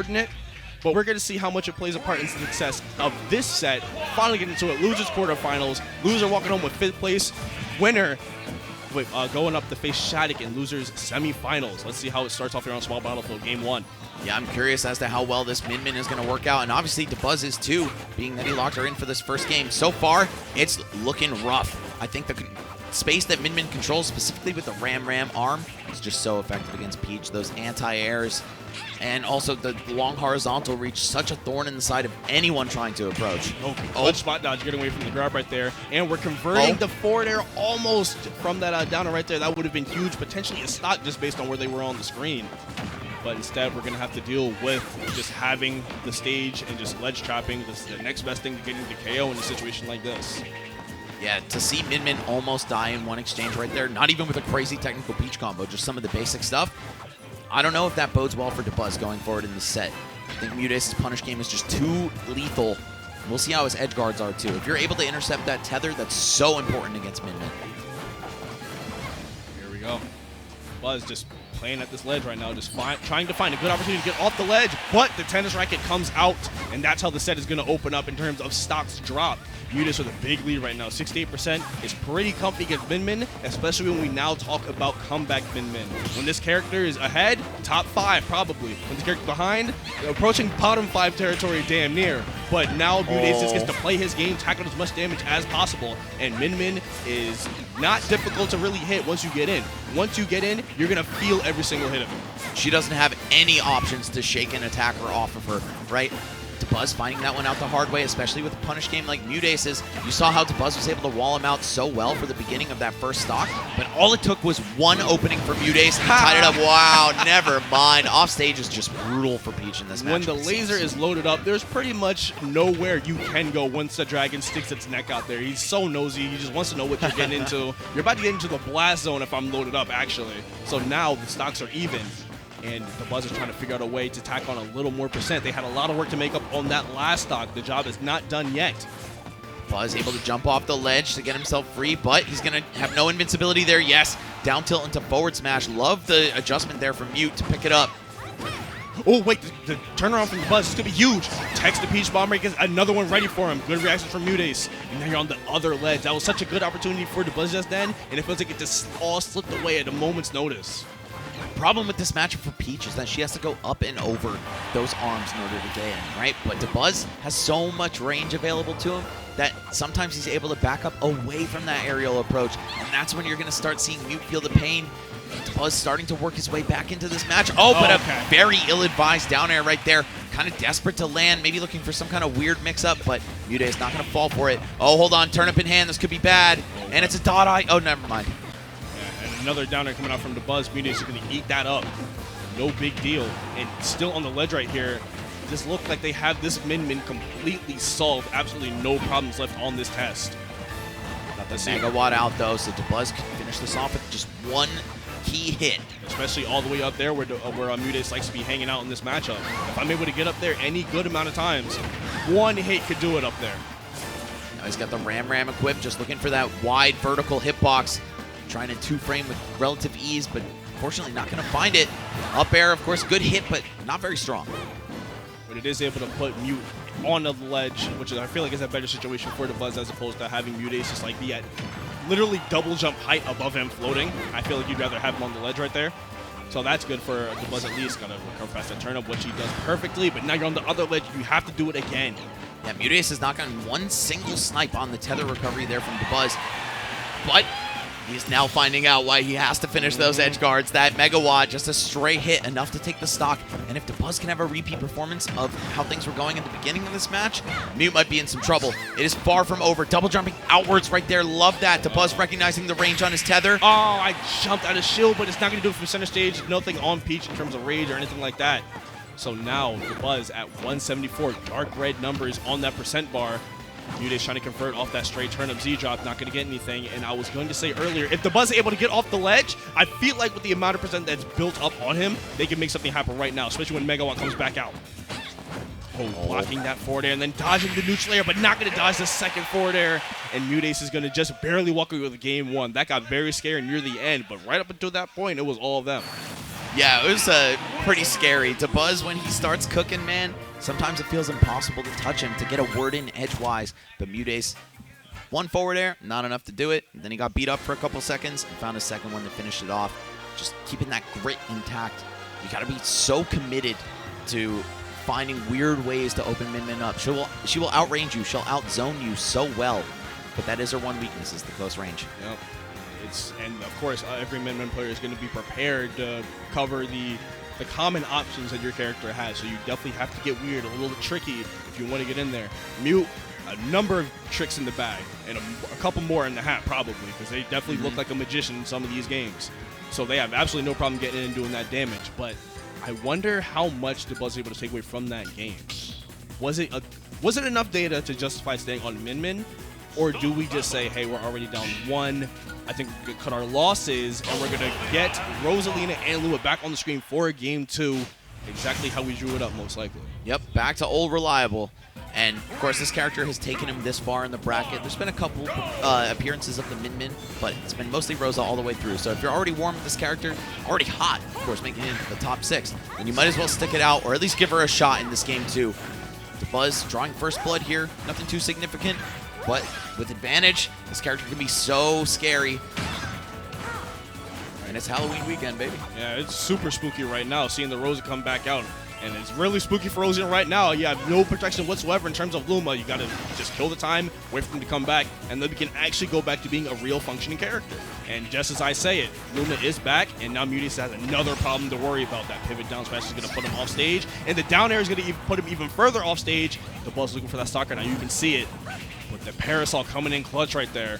in it. But we're going to see how much it plays a part in the success of this set. Finally getting into it. Losers quarterfinals. Loser walking home with 5th place. Winner going up to face Shattuck in losers semifinals. Let's see how it starts off here on Small Battlefield Game 1. Yeah, I'm curious as to how well this Min is going to work out, and obviously Dabuz is too, being that he locked her in for this first game. So far, it's looking rough. I think the space that Min controls, specifically with the Ram arm, is just so effective against Peach. Those anti-airs, and also the long horizontal reach, such a thorn in the side of anyone trying to approach. Good spot dodge, getting away from the grab right there. And we're converting the forward air almost from that downer right there. That would have been huge, potentially a stock just based on where they were on the screen. But instead, we're going to have to deal with just having the stage and just ledge trapping. This is the next best thing to getting the KO in a situation like this. Yeah, to see Min almost die in one exchange right there, not even with a crazy technical Peach combo, just some of the basic stuff. I don't know if that bodes well for Dabuz going forward in the set. I think MuteAce's punish game is just too lethal. We'll see how his edge guards are too. If you're able to intercept that tether, that's so important against Min. Here we go. Buzz just playing at this ledge right now, just trying to find a good opportunity to get off the ledge, but the tennis racket comes out, and that's how the set is going to open up in terms of stocks drop. MuteAce with a big lead right now. 68% is pretty comfy against Min, especially when we now talk about comeback Min. When this character is ahead, top 5 probably. When the character behind, approaching bottom 5 territory damn near. But now MuteAce just gets to play his game, tackle as much damage as possible, and Min is not difficult to really hit once you get in. Once you get in, you're going to feel every single hit of it. She doesn't have any options to shake an attacker off of her, right? Dabuz finding that one out the hard way, especially with a punish game like MuteAce's. You saw how Dabuz was able to wall him out so well for the beginning of that first stock, but all it took was one opening for MuteAce, and he tied it up. Wow, never mind. Offstage is just brutal for Peach in this match. When the laser is loaded up, there's pretty much nowhere you can go once the dragon sticks its neck out there. He's so nosy. He just wants to know what you're getting into. You're about to get into the blast zone if I'm loaded up, actually. So now the stocks are even. And Dabuz is trying to figure out a way to tack on a little more percent. They had a lot of work to make up on that last stock. The job is not done yet. Buzz able to jump off the ledge to get himself free, but he's going to have no invincibility there. Yes, down tilt into forward smash. Love the adjustment there from Mute to pick it up. Oh, wait, the turnaround from Dabuz is going to be huge. Text the Peach Bomber, gets another one ready for him. Good reaction from MuteAce. And now you're on the other ledge. That was such a good opportunity for Dabuz just then, and it feels like it just all slipped away at a moment's notice. Problem with this matchup for Peach is that she has to go up and over those arms in order to get in, right? But Dabuz has so much range available to him that sometimes he's able to back up away from that aerial approach, and that's when you're going to start seeing Mute feel the pain. Dabuz starting to work his way back into this match. A very ill-advised down air right there. Kind of desperate to land, maybe looking for some kind of weird mix-up, but MuteAce not going to fall for it. Oh, hold on, turnip in hand, this could be bad. And it's a dot eye. Oh, never mind. Another downer coming out from Dabuz. MuteAce is going to eat that up. No big deal. And still on the ledge right here. This looks like they have this Min completely solved. Absolutely no problems left on this test. Got the megawatt out though, so Dabuz can finish this off with just one key hit. Especially all the way up there where MuteAce likes to be hanging out in this matchup. If I'm able to get up there any good amount of times, one hit could do it up there. Now he's got the Ram equipped, just looking for that wide vertical hitbox. Trying to two-frame with relative ease, but unfortunately not going to find it. Up air, of course, good hit, but not very strong. But it is able to put Mute on the ledge, which I feel like is a better situation for Dabuz as opposed to having MuteAce just like be at literally double jump height above him floating. I feel like you'd rather have him on the ledge right there. So that's good for Dabuz at least. Got to recover fast and turn up, which he does perfectly. But now you're on the other ledge. You have to do it again. Yeah, MuteAce has not gotten one single snipe on the tether recovery there from Dabuz. But he's now finding out why he has to finish those edge guards. That megawatt, just a stray hit, enough to take the stock. And if Dabuz can have a repeat performance of how things were going at the beginning of this match, Mute might be in some trouble. It is far from over. Double jumping outwards right there. Love that. Dabuz recognizing the range on his tether. Oh, I jumped out of shield, but it's not going to do it from center stage. Nothing on Peach in terms of rage or anything like that. So now Dabuz at 174. Dark red numbers on that percent bar. MuteAce trying to convert off that straight turnip Z-drop, not going to get anything. And I was going to say earlier, if Dabuz is able to get off the ledge, I feel like with the amount of percent that's built up on him, they can make something happen right now, especially when Megawatt comes back out. Oh, blocking that forward air and then dodging the neutral air, but not going to dodge the second forward air. And MuteAce is going to just barely walk away with game one. That got very scary near the end, but right up until that point, it was all of them. Yeah, it was pretty scary. Dabuz, when he starts cooking, man, sometimes it feels impossible to touch him, to get a word in edgewise. But MuteAce, one forward air, not enough to do it. Then he got beat up for a couple seconds and found a second one to finish it off. Just keeping that grit intact. You got to be so committed to finding weird ways to open Min up. She will outrange you. She'll outzone you so well. But that is her one weakness, is the close range. Yep. And of course, every Min player is going to be prepared to cover the common options that your character has. So you definitely have to get weird, a little tricky if you want to get in there. Mute, a number of tricks in the bag, and a couple more in the hat probably, because they definitely look like a magician in some of these games. So they have absolutely no problem getting in and doing that damage. But I wonder how much Dabuz was able to take away from that game. Was it enough data to justify staying on Min? Or do we just say, hey, we're already down 1. I think we could cut our losses, and we're going to get Rosalina and Luma back on the screen for game 2, exactly how we drew it up, most likely. Yep, back to old reliable. And, of course, this character has taken him this far in the bracket. There's been a couple appearances of the Min, but it's been mostly Rosa all the way through. So if you're already warm with this character, already hot, of course, making it into the top 6, then you might as well stick it out, or at least give her a shot in this game, too. Dabuz drawing first blood here, nothing too significant. But with advantage, this character can be so scary. And it's Halloween weekend, baby. Yeah, it's super spooky right now, seeing the Rosa come back out. And it's really spooky for Rosa right now. You have no protection whatsoever in terms of Luma. You got to just kill the time, wait for him to come back, and then we can actually go back to being a real functioning character. And just as I say it, Luma is back, and now MuteAce has another problem to worry about. That pivot down smash is going to put him off stage, and the down air is going to put him even further off stage. The Dabuz looking for that stalker now. You can see it. But the Parasol coming in clutch right there.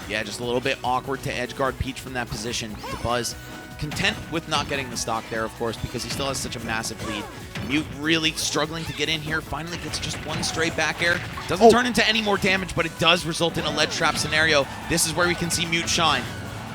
Yeah, just a little bit awkward to edge guard Peach from that position. Dabuz content with not getting the stock there, of course, because he still has such a massive lead. Mute really struggling to get in here. Finally gets just one straight back air. Doesn't turn into any more damage, but it does result in a ledge trap scenario. This is where we can see Mute shine.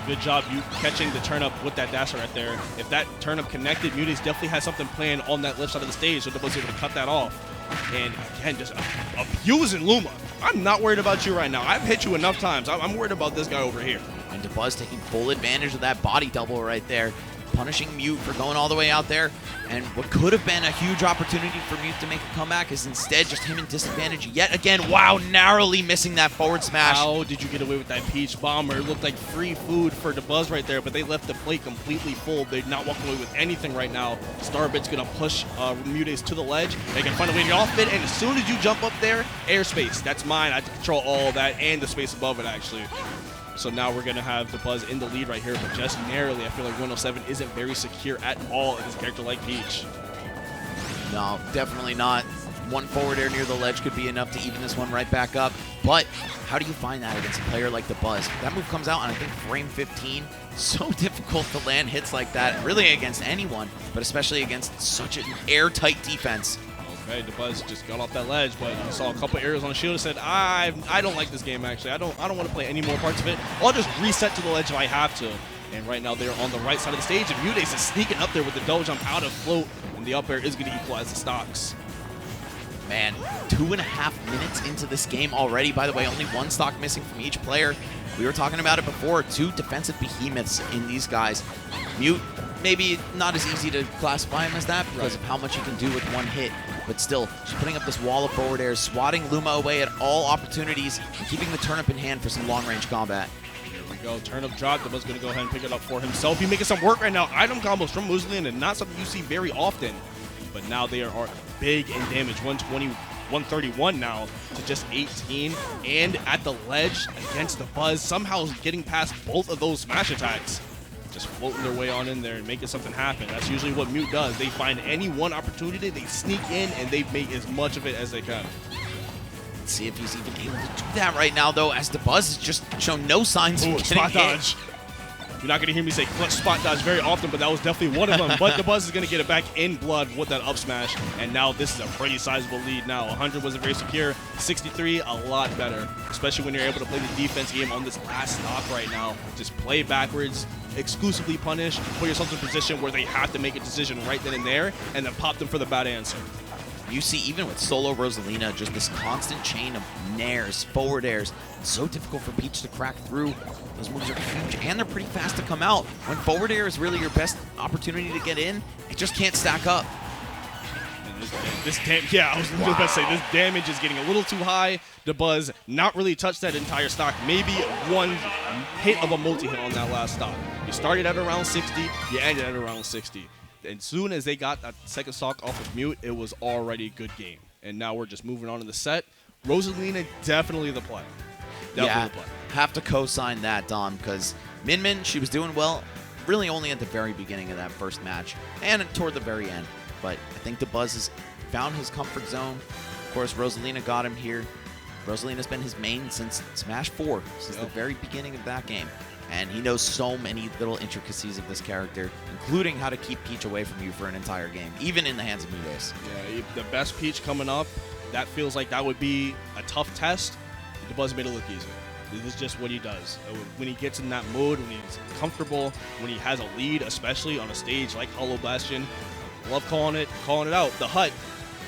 Good job, you catching the turn up with that dasher right there. If that turn up connected, MuteAce definitely has something planned on that left side of the stage, so Dabuz was able to cut that off. And again, just abusing Luma. I'm not worried about you right now. I've hit you enough times. I'm worried about this guy over here. And Dabuz taking full advantage of that body double right there, punishing Mute for going all the way out there. And what could have been a huge opportunity for Mute to make a comeback is instead just him in disadvantage yet again. Wow, narrowly missing that forward smash. How did you get away with that Peach Bomber? It looked like free food for Dabuz right there, but they left the plate completely full. They're not walking away with anything right now. Starbit's going to push MuteAce to the ledge. They can find a way to get off it, and as soon as you jump up there, airspace, that's mine. I control all of that and the space above it, actually. So now we're going to have Dabuz in the lead right here, but just narrowly. I feel like 107 isn't very secure at all against a character like Peach. No, definitely not. One forward air near the ledge could be enough to even this one right back up. But how do you find that against a player like Dabuz? That move comes out on, I think, frame 15. So difficult to land hits like that, really against anyone, but especially against such an airtight defense. Okay, Dabuz just got off that ledge, but you saw a couple areas on the shield and said, I don't like this game, actually. I don't want to play any more parts of it. I'll just reset to the ledge if I have to. And right now they're on the right side of the stage, and MuteAce is sneaking up there with the double jump out of float, and the up air is going to equalize the stocks. Man, 2.5 minutes into this game already. By the way, only one stock missing from each player. We were talking about it before, 2 defensive behemoths in these guys. Mute, maybe not as easy to classify him as that because of how much he can do with one hit. But still, just putting up this wall of forward airs, swatting Luma away at all opportunities, and keeping the turnip in hand for some long-range combat. Here we go, turnip drop. Dabuz going to go ahead and pick it up for himself. He's making some work right now. Item combos from Rosalina, and not something you see very often. But now they are big in damage, 120, 131 now to just 18. And at the ledge against Dabuz, somehow getting past both of those smash attacks. Just floating their way on in there and making something happen. That's usually what Mute does. They find any one opportunity, they sneak in, and they make as much of it as they can. Let's see if he's even able to do that right now, though, as Dabuz has just shown no signs of getting spot hit. Dodge. You're not going to hear me say clutch spot dodge very often, but that was definitely one of them. But Dabuz is going to get it back in blood with that up smash, and now this is a pretty sizable lead now. 100 wasn't very secure. 63, a lot better, especially when you're able to play the defense game on this last stock right now. Just play backwards, exclusively punish, put yourself in a position where they have to make a decision right then and there, and then pop them for the bad answer. You see, even with solo Rosalina, just this constant chain of nairs, forward airs. It's so difficult for Peach to crack through. Those moves are huge, and they're pretty fast to come out. When forward air is really your best opportunity to get in, it just can't stack up. Yeah, I was just about to say, this damage is getting a little too high. Dabuz not really touched that entire stock. Maybe one hit of a multi-hit on that last stock. You started at around 60, you ended at around 60. And soon as they got that second stock off of Mute, it was already a good game. And now we're just moving on to the set. Rosalina, definitely the play. Definitely the play. Have to co-sign that, Dom, because Min, she was doing well, really only at the very beginning of that first match and toward the very end. But I think Dabuz has found his comfort zone. Of course, Rosalina got him here. Rosalina's been his main since Smash 4, since the very beginning of that game. And he knows so many little intricacies of this character, including how to keep Peach away from you for an entire game, even in the hands of MuteAce. Yeah, the best Peach coming up, that feels like that would be a tough test. Dabuz made it look easy. This is just what he does. When he gets in that mood, when he's comfortable, when he has a lead, especially on a stage like Hollow Bastion, I love calling it out. The hut,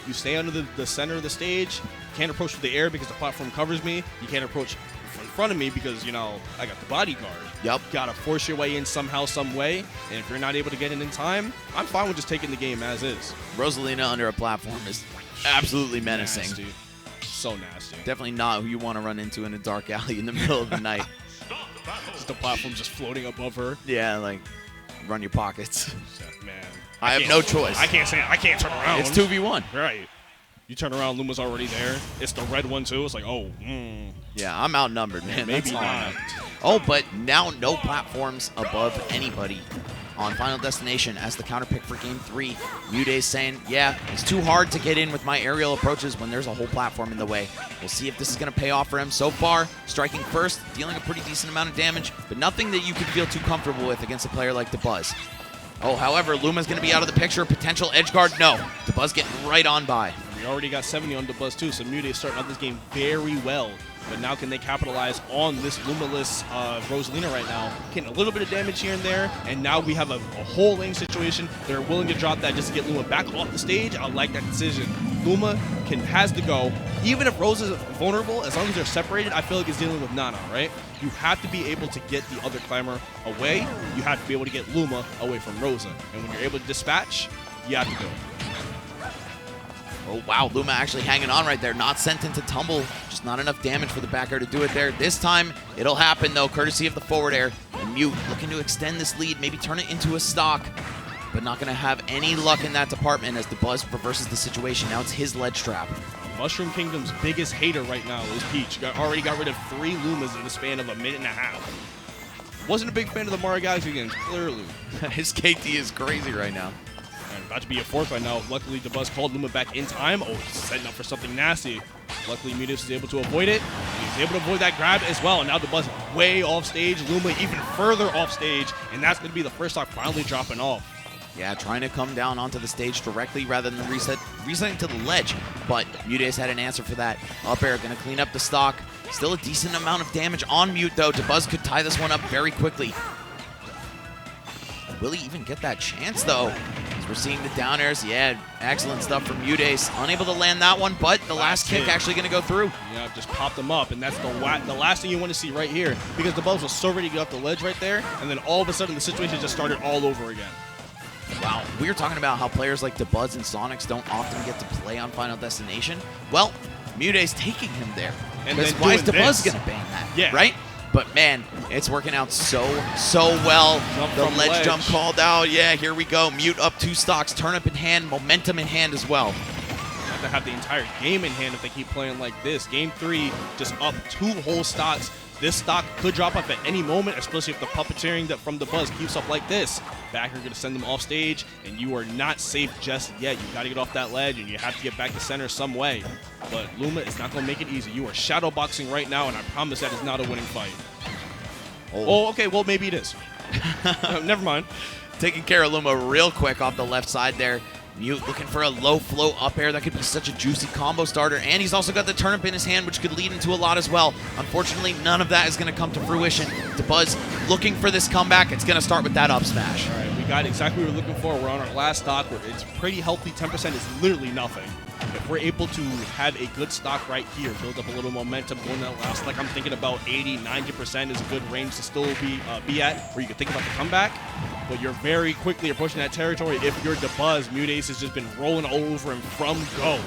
you stay under the center of the stage. You can't approach with the air because the platform covers me. You can't approach in front of me because, you know, I got the bodyguard. Yep. Gotta force your way in somehow, some way. And if you're not able to get in time, I'm fine with just taking the game as is. Rosalina under a platform is absolutely menacing. Nasty. So nasty. Definitely not who you want to run into in a dark alley in the middle of the night. The platform just floating above her. Yeah, like, run your pockets. Man. I have no choice. I can't turn around. It's 2v1. Right. You turn around, Luma's already there. It's the red one, too. It's like, oh, Yeah, I'm outnumbered, man. Maybe That's not. Oh, but now no platforms above anybody on Final Destination as the counterpick for Game 3. MuteAce saying, yeah, it's too hard to get in with my aerial approaches when there's a whole platform in the way. We'll see if this is going to pay off for him. So far, striking first, dealing a pretty decent amount of damage, but nothing that you could feel too comfortable with against a player like Dabuz. Oh, however, Luma's going to be out of the picture. Potential edge guard, no. Dabuz getting right on by. We already got 70 on Dabuz, too, so MuteAce starting out this game very well. But now can they capitalize on this Lumaless Rosalina right now? Getting a little bit of damage here and there, and now we have a whole lane situation. They're willing to drop that just to get Luma back off the stage. I like that decision. Luma has to go. Even if Rose is vulnerable, as long as they're separated, I feel like it's dealing with Nana, right? You have to be able to get the other climber away. You have to be able to get Luma away from Rosa. And when you're able to dispatch, you have to go. Oh, wow, Luma actually hanging on right there. Not sent into tumble. Just not enough damage for the back air to do it there. This time, it'll happen, though, courtesy of the forward air. And Mute looking to extend this lead, maybe turn it into a stock, but not going to have any luck in that department as Dabuz reverses the situation. Now it's his ledge trap. Mushroom Kingdom's biggest hater right now is Peach. Already got rid of 3 Lumas in the span of a minute and a half. Wasn't a big fan of the Mario Galaxy games, clearly. His KT is crazy right now. About to be a 4th right now. Luckily, Dabuz called Luma back in time. Oh, setting up for something nasty. Luckily, MuteAce was able to avoid it. He's able to avoid that grab as well. And now Dabuz way off stage. Luma even further off stage. And that's going to be the first stock finally dropping off. Yeah, trying to come down onto the stage directly rather than resetting to the ledge. But MuteAce had an answer for that. Up air, going to clean up the stock. Still a decent amount of damage on Mute, though. Dabuz could tie this one up very quickly. Will he even get that chance, though? As we're seeing the down airs. Yeah, excellent stuff from MuteAce. Unable to land that one, but the last kick actually going to go through. Yeah, just popped him up, and that's the last thing you want to see right here, because Dabuz was so ready to get up the ledge right there, and then all of a sudden the situation just started all over again. Wow, we were talking about how players like Dabuz and Sonics don't often get to play on Final Destination. Well, MuteAce taking him there. And then why is doing Dabuz this. going to ban that? Yeah. Right? But man, it's working out so well. The ledge jump called out. Yeah, here we go. Mute up 2 stocks, turn up in hand, momentum in hand as well. Have to have the entire game in hand if they keep playing like this. Game 3, just up 2 whole stocks. This stock could drop up at any moment, especially if the puppeteering that from Dabuz keeps up like this. Backer going to send them off stage, and you are not safe just yet. You got to get off that ledge, and you have to get back to center some way. But Luma is not going to make it easy. You are shadowboxing right now, and I promise that is not a winning fight. Oh, okay, well, maybe it is. Never mind. Taking care of Luma real quick off the left side there. Mute looking for a low flow up air. That could be such a juicy combo starter. And he's also got the turnip in his hand, which could lead into a lot as well. Unfortunately, none of that is going to come to fruition. Dabuz looking for this comeback. It's going to start with that up smash. All right, we got exactly what we were looking for. We're on our last stock. It's pretty healthy. 10% is literally nothing. If we're able to have a good stock right here, build up a little momentum going to that last, like I'm thinking about 80, 90% is a good range to still be at, where you can think about the comeback. But you're very quickly approaching that territory. If you're Dabuz, MuteAce has just been rolling over him from go.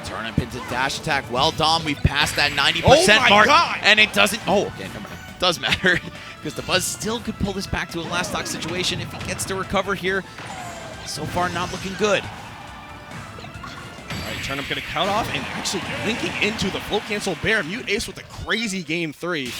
Turn up into dash attack. Well, Dom, we've passed that 90% Oh my mark. God! And it doesn't. Oh, okay, never mind. It does matter because Dabuz still could pull this back to a last stock situation if he gets to recover here. So far, not looking good. All right, Turnip going to count off and actually linking into the float cancel bear. MuteAce with a crazy game 3.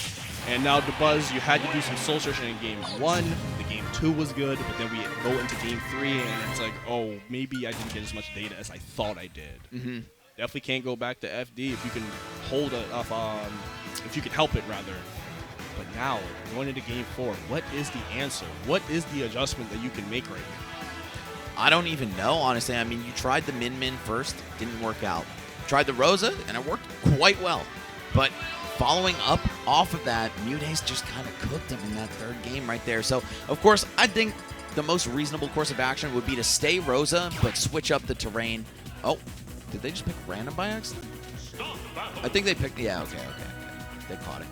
And now Dabuz, you had to do some soul searching in game 1. The game 2 was good, but then we go into game 3 and it's like, oh, maybe I didn't get as much data as I thought I did. Definitely can't go back to FD if you can hold it off, if you can help it rather. But now, going into game 4, what is the answer? What is the adjustment that you can make right here? I don't even know, honestly. I mean, you tried the Min first, didn't work out. Tried the Rosa, and it worked quite well. But following up off of that, MuteAce just kind of cooked him in that third game right there. So, of course, I think the most reasonable course of action would be to stay Rosa, but switch up the terrain. Oh, did they just pick random by accident? I think they picked, yeah, okay. They caught it.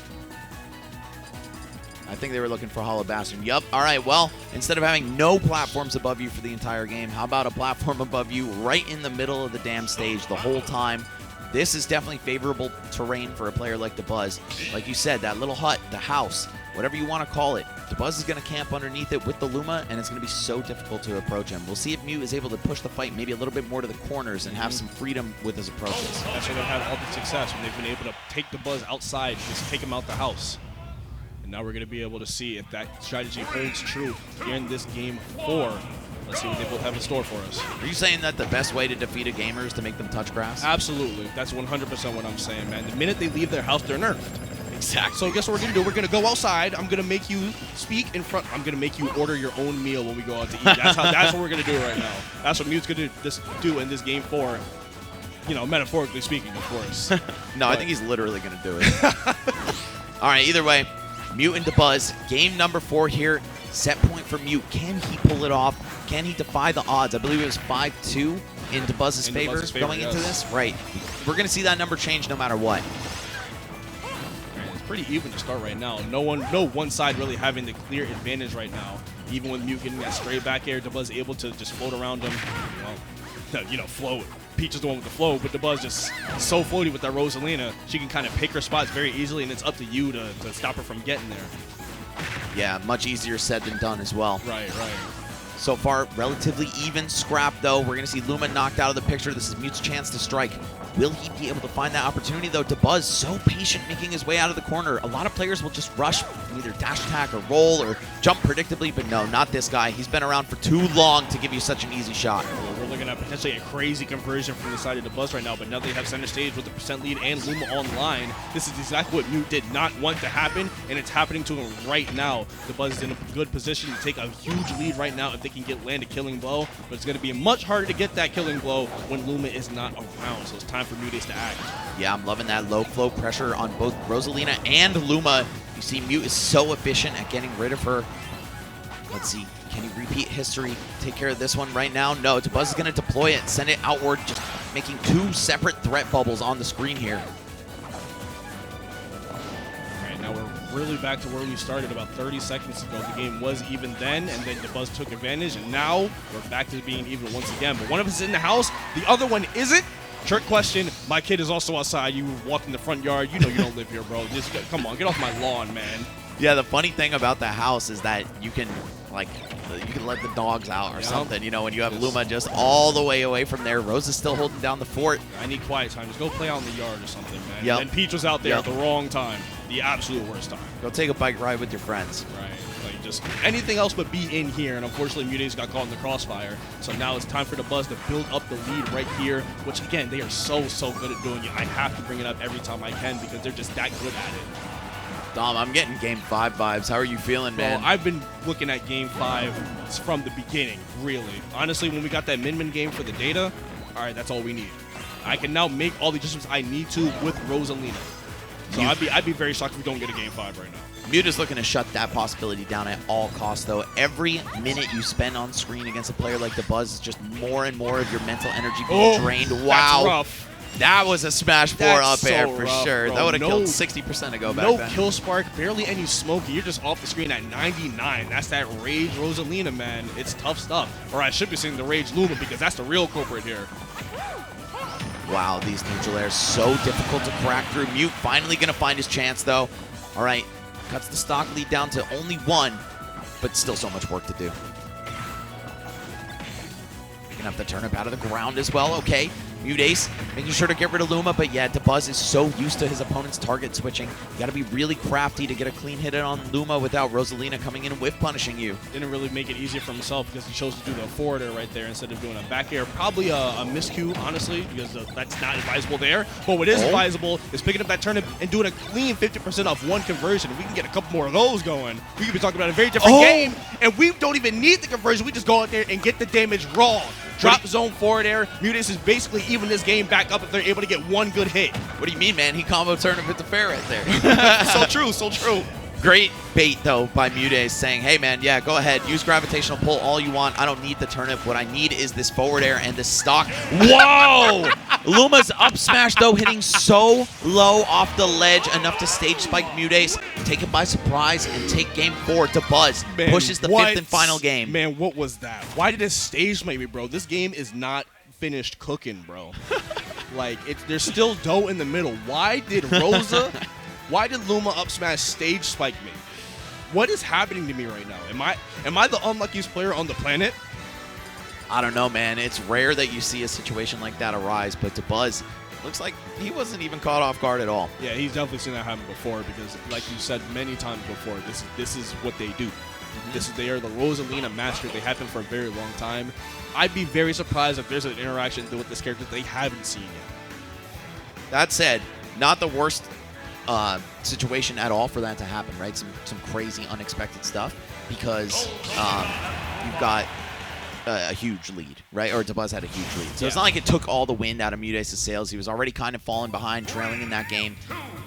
I think they were looking for Hollow Bastion. Yup. All right, well, instead of having no platforms above you for the entire game, how about a platform above you right in the middle of the damn stage the whole time? This is definitely favorable terrain for a player like Dabuz. Like you said, that little hut, the house, whatever you want to call it, Dabuz is going to camp underneath it with the Luma, and it's going to be so difficult to approach him. We'll see if Mute is able to push the fight maybe a little bit more to the corners and have some freedom with his approaches. That's why they've had all the success when they've been able to take Dabuz outside, just take him out the house. And now we're going to be able to see if that strategy holds true here in this game 4. Let's see what they both have in store for us. Are you saying that the best way to defeat a gamer is to make them touch grass? Absolutely. That's 100% what I'm saying, man. The minute they leave their house, they're nerfed. Exactly. So guess what we're going to do? We're going to go outside. I'm going to make you speak in front. I'm going to make you order your own meal when we go out to eat. That's what we're going to do right now. That's what Mute's going to do in this game 4. You know, metaphorically speaking, of course. No, I think he's literally going to do it. All right, either way, Mute and Dabuz, game number 4 here. Set point for Mute. Can he pull it off? Can he defy the odds? I believe it was 5-2 in Dabuz's favor going into this. Right. We're going to see that number change no matter what. It's pretty even to start right now. No one side really having the clear advantage right now. Even with Mute getting that straight back air, Dabuz able to just float around him. Float. Peach is the one with the flow, but Dabuz just so floaty with that Rosalina. She can kind of pick her spots very easily, and it's up to you to stop her from getting there. Yeah, much easier said than done as well. Right. So far, relatively even scrap, though. We're going to see Luma knocked out of the picture. This is Mute's chance to strike. Will he be able to find that opportunity, though? Dabuz, so patient, making his way out of the corner. A lot of players will just rush, either dash attack or roll or jump predictably, but no, not this guy. He's been around for too long to give you such an easy shot. We're looking at potentially a crazy conversion from the side of Dabuz right now, but now they have center stage with the percent lead and Luma online. This is exactly what Mute did not want to happen, and it's happening to him right now. Dabuz is in a good position to take a huge lead right now if they can land a killing blow, but it's going to be much harder to get that killing blow when Luma is not around, so it's time for MuteAce to act. Yeah, I'm loving that low flow pressure on both Rosalina and Luma. You see Mute is so efficient at getting rid of her. Let's see, can he repeat history, take care of this one right now? No, Dabuz is going to deploy it, send it outward, just making 2 separate threat bubbles on the screen here. All right, now we're really back to where we started about 30 seconds ago. The game was even then, and then Dabuz took advantage, and now we're back to being even once again. But one of us is in the house, the other one isn't. Trick question, my kid is also outside. You walk in the front yard, you know you don't live here, bro. Just come on, get off my lawn, man. Yeah, the funny thing about the house is that you can let the dogs out or something, you know, when you have Luma just all the way away from there. Rose is still holding down the fort. I need quiet time. Just go play out in the yard or something, man. Yep. And Peach was out there at the wrong time. The absolute worst time. Go take a bike ride with your friends. Right. Like, just anything else but be in here. And unfortunately, MuteAce got caught in the crossfire. So now it's time for Dabuz to build up the lead right here, which, again, they are so good at doing it. I have to bring it up every time I can because they're just that good at it. Dom, I'm getting Game 5 vibes. How are you feeling, man? Well, I've been looking at Game 5 from the beginning, really. Honestly, when we got that Min game for the data, all right, that's all we need. I can now make all the adjustments I need to with Rosalina. So I'd be very shocked if we don't get a game 5 right now. Mute is looking to shut that possibility down at all costs, though. Every minute you spend on screen against a player like Dabuz is just more and more of your mental energy being drained. Wow. That's rough. That was a smash 4 up air for sure. Bro. That would have killed 60% ago back then. No kill spark, barely any smoky. You're just off the screen at 99. That's that Rage Rosalina, man. It's tough stuff. Or I should be saying the Rage Luma because that's the real culprit here. Wow, these neutral airs so difficult to crack through. Mute finally going to find his chance, though. All right, cuts the stock lead down to only 1, but still so much work to do. Gonna have to turn up out of the ground as well. Okay, MuteAce making sure to get rid of Luma, but yeah, Dabuz is so used to his opponent's target switching. You gotta be really crafty to get a clean hit on Luma without Rosalina coming in and whiff punishing you. Didn't really make it easier for himself because he chose to do the forward air right there instead of doing a back air. Probably a miscue, honestly, because that's not advisable there. But what is advisable is picking up that turnip and doing a clean 50% off 1 conversion. If we can get a couple more of those going, we could be talking about a very different game, and we don't even need the conversion. We just go out there and get the damage raw. Drop zone forward air. MuteAce is basically even this game back up if they're able to get 1 good hit. What do you mean, man? He combo turnip at the fair right there. So true, so true. Great bait, though, by MuteAce saying, hey, man, yeah, go ahead. Use gravitational pull all you want. I don't need the turnip. What I need is this forward air and this stock. Whoa! Luma's up smash, though, hitting so low off the ledge, enough to stage spike MuteAce, take it by surprise, and take game 4. Dabuz pushes the 5th and final game. Man, what was that? Why did it stage spike me, bro? This game is not finished cooking, bro. Like, there's still dough in the middle. Why did Luma up smash stage spike me? What is happening to me right now? Am I the unluckiest player on the planet? I don't know, man. It's rare that you see a situation like that arise, but Dabuz looks like he wasn't even caught off guard at all. Yeah, he's definitely seen that happen before because, like you said many times before, this is what they do. They are the Rosalina master. They have been for a very long time. I'd be very surprised if there's an interaction with this character they haven't seen yet. That said, not the worst situation at all for that to happen, right? Some crazy, unexpected stuff because you've got a huge lead, right? Or Dabuz had a huge lead. So it's not like it took all the wind out of MuteAce's sails. He was already kind of falling behind, trailing in that game.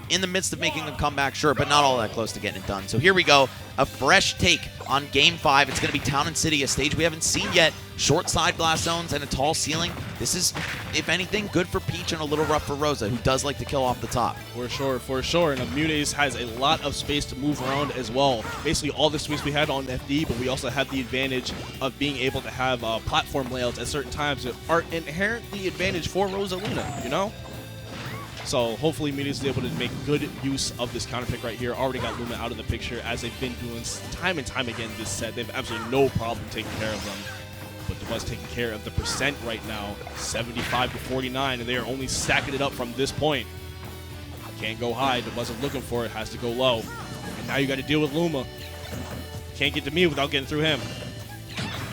In the midst of making a comeback, sure, but not all that close to getting it done. So here we go. A fresh take on Game 5. It's going to be Town and City, a stage we haven't seen yet. Short side blast zones and a tall ceiling. This is, if anything, good for Peach and a little rough for Rosa, who does like to kill off the top. For sure. And MuteAce has a lot of space to move around as well. Basically, all the space we had on FD, but we also have the advantage of being able to have platform layouts at certain times that are inherently advantage for Rosalina, you know? So hopefully MuteAce is able to make good use of this counter pick right here. Already got Luma out of the picture as they've been doing time and time again this set. They have absolutely no problem taking care of them. But Dabuz taking care of the percent right now, 75 to 49, and they are only stacking it up from this point. Can't go high. Dabuz is looking for it, has to go low. And now you got to deal with Luma. Can't get to me without getting through him.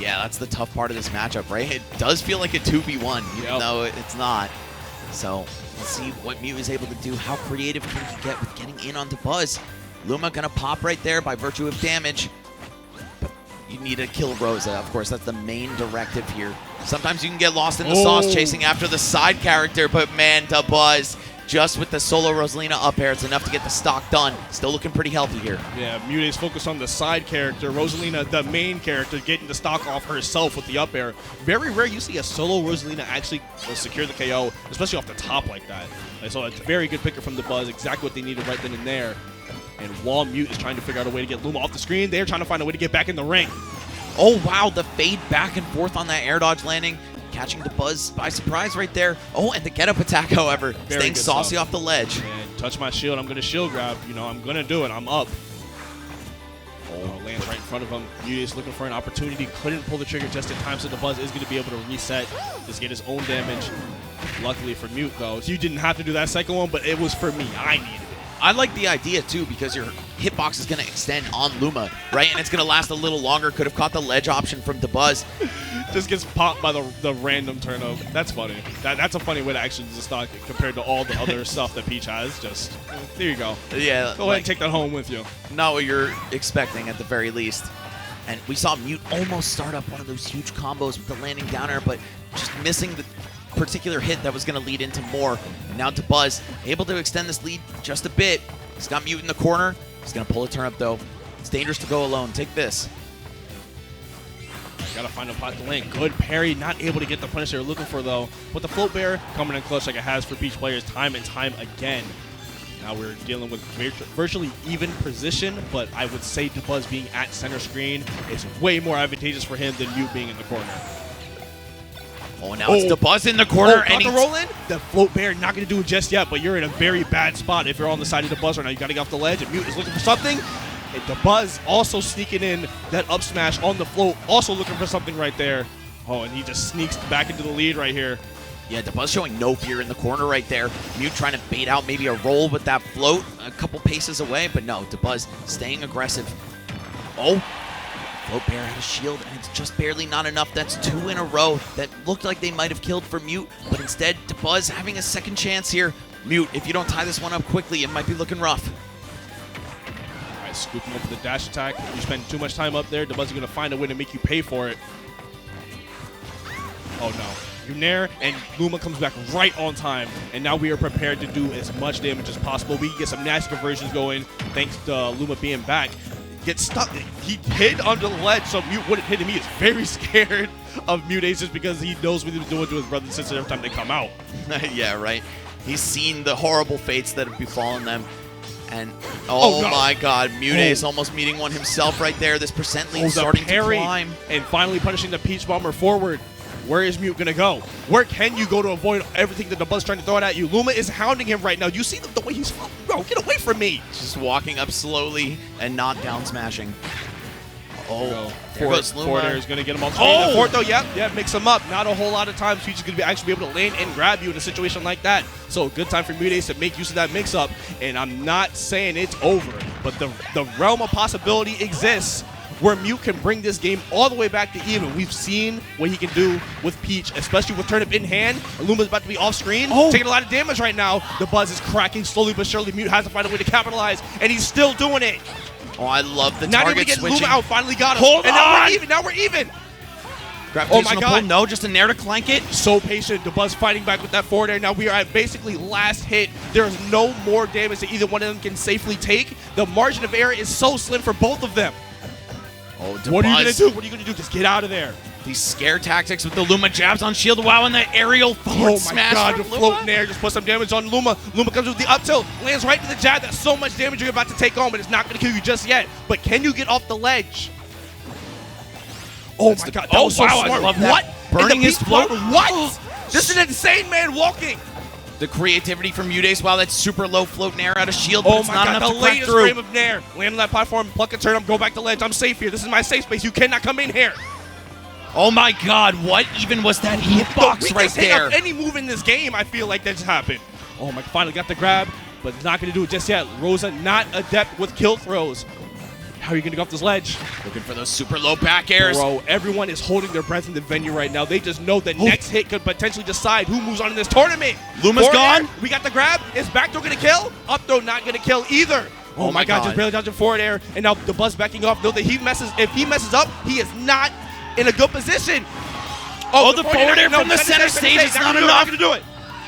Yeah, that's the tough part of this matchup, right? It does feel like a 2v1, even though it's not. So let's see what Mute is able to do. How creative can he get with getting in on Dabuz? Luma gonna pop right there by virtue of damage. But you need to kill Rosa. Of course, that's the main directive here. Sometimes you can get lost in the sauce chasing after the side character, but man, Dabuz, just with the solo Rosalina up air, it's enough to get the stock done. Still looking pretty healthy here. Yeah, MuteAce focused on the side character. Rosalina, the main character, getting the stock off herself with the up air. Very rare you see a solo Rosalina actually secure the KO, especially off the top like that. And so it's a very good picker from Dabuz, exactly what they needed right then and there. And while Mute is trying to figure out a way to get Luma off the screen, they're trying to find a way to get back in the ring. Oh, wow, the fade back and forth on that air dodge landing. Catching Dabuz by surprise right there. Oh, and the get-up attack, however, staying saucy off the ledge. And touch my shield. I'm going to shield grab. You know, I'm going to do it. I'm up. Oh, lands right in front of him. MuteAce looking for an opportunity. Couldn't pull the trigger just in time, so Dabuz is going to be able to reset, just get his own damage. Luckily for Mute, though, you didn't have to do that second one, but it was for me. I needed it. I like the idea, too, because your hitbox is going to extend on Luma, right? And it's going to last a little longer. Could have caught the ledge option from Dabuz. Just gets popped by the random turn up. That's funny. That's a funny way to actually use the stock compared to all the other stuff that Peach has. Just, there you go. Yeah. Go ahead and take that home with you. Not what you're expecting at the very least. And we saw Mute almost start up one of those huge combos with the landing down air, but just missing the particular hit that was going to lead into more. And now Dabuz able to extend this lead just a bit. He's got Mute in the corner. He's going to pull a turnip, though. It's dangerous to go alone. Take this. Gotta find a pot to lane. Good parry, not able to get the punish they were looking for, though. But the float bear coming in clutch like it has for Peach players time and time again. Now we're dealing with virtually even position, but I would say Dabuz being at center screen is way more advantageous for him than Mute being in the corner. Oh, now it's Dabuz in the corner. And the roll in? The float bear not going to do it just yet, but you're in a very bad spot if you're on the side of Dabuz right now. You got to get off the ledge, and Mute is looking for something. And Dabuz also sneaking in that up smash on the float, also looking for something right there. Oh, and he just sneaks back into the lead right here. Yeah, Dabuz showing no fear in the corner right there. Mute trying to bait out maybe a roll with that float a couple paces away, but no, Dabuz staying aggressive. Oh, float bear had a shield, and it's just barely not enough. That's 2 in a row that looked like they might have killed for Mute, but instead, Dabuz having a second chance here. Mute, if you don't tie this one up quickly, it might be looking rough. Scooping up for the dash attack. You spend too much time up there, Dabuz is going to find a way to make you pay for it. Oh no. You nair, and Luma comes back right on time. And now we are prepared to do as much damage as possible. We can get some nasty conversions going thanks to Luma being back. Get stuck. He hid under the ledge, so Mute wouldn't hit him. He is very scared of MuteAce just because he knows what he's doing to his brother and sister every time they come out. Yeah, right. He's seen the horrible fates that have befallen them. And, oh no. My God, MuteAce almost meeting one himself right there. This percent lead starting to climb. And finally punishing the Peach Bomber forward. Where is Mute going to go? Where can you go to avoid everything that Dabuz is trying to throw it at you? Luma is hounding him right now. You see the way he's falling? Bro, get away from me. Just walking up slowly and not down smashing. Oh, there Fort, goes Luma. Fort Air is going to get him on screen. Oh! Fort, though, yeah, mix him up. Not a whole lot of times Peach is going to actually be able to lane and grab you in a situation like that. So good time for MuteAce to make use of that mix-up. And I'm not saying it's over, but the realm of possibility exists where Mute can bring this game all the way back to even. We've seen what he can do with Peach, especially with turnip in hand. Luma's about to be off screen, taking a lot of damage right now. Dabuz is cracking slowly but surely. Mute has to find a way to capitalize, and he's still doing it. Oh, I love the not target even switching. Luma out, finally got him. Hold and on! Now we're even. Oh my God. Pull. No, just a nair to clank it. So patient. Dabuz fighting back with that forward air. Now we are at basically last hit. There is no more damage that either one of them can safely take. The margin of error is so slim for both of them. Oh, Dabuz. What are you going to do? What are you going to do? Just get out of there. These scare tactics with the Luma jabs on shield. Wow, and the aerial forward smash. Oh my God, the float nair just put some damage on Luma. Luma comes with the up tilt, lands right to the jab. That's so much damage you're about to take on, but it's not going to kill you just yet. But can you get off the ledge? Oh my God, that was so smart. I love that. What? Burning his float? What? This is an insane man walking. The creativity from MuteAce. Wow, that's super low float nair out of shield, but it's not enough to crack through. The latest frame of nair. Land on that platform, pluck a turn, go back to ledge. I'm safe here. This is my safe space. You cannot come in here. Oh my God, what even was that hitbox right there? Any move in this game, I feel like that just happened. Oh my, finally got the grab, but it's not going to do it just yet. Rosa not adept with kill throws. How are you going to go off this ledge? Looking for those super low back airs. Bro, everyone is holding their breath in the venue right now. They just know that next hit could potentially decide who moves on in this tournament. Luma's gone. We got the grab. Is back throw going to kill? Up throw not going to kill either. Oh my God, just barely dodging forward air. And now Dabuz backing off. Know that if he messes up, he is not in a good position. Oh, the forward air from the center stage is not enough. Not going to do it.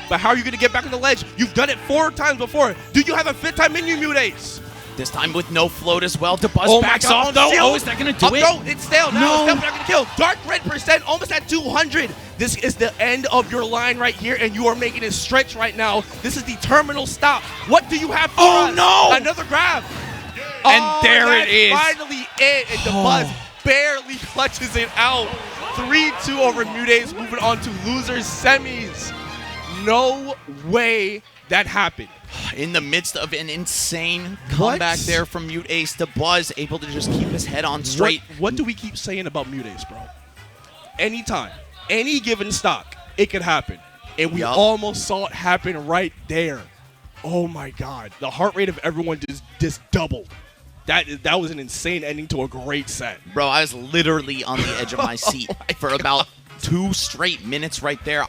But how are you going to get back on the ledge? You've done it 4 times before. Do you have a 5th time in you, MuteAce? This time with no float as well. Dabuz backs off though. Oh, is that going to do it? No, it's stale. Now it's not going to kill. Dark red percent almost at 200. This is the end of your line right here, and you are making it stretch right now. This is the terminal stop. What do you have for us? Oh, no. Another grab. And there it is. Finally it. And Dabuz barely clutches it out. 3-2 over MuteAce, moving on to losers semis. No way that happened. In the midst of an insane comeback there from MuteAce, Dabuz able to just keep his head on straight. What do we keep saying about MuteAce, bro? Anytime, any given stock, it could happen. And we almost saw it happen right there. Oh my God. The heart rate of everyone just doubled. That was an insane ending to a great set. Bro, I was literally on the edge of my seat for about 2 straight minutes right there.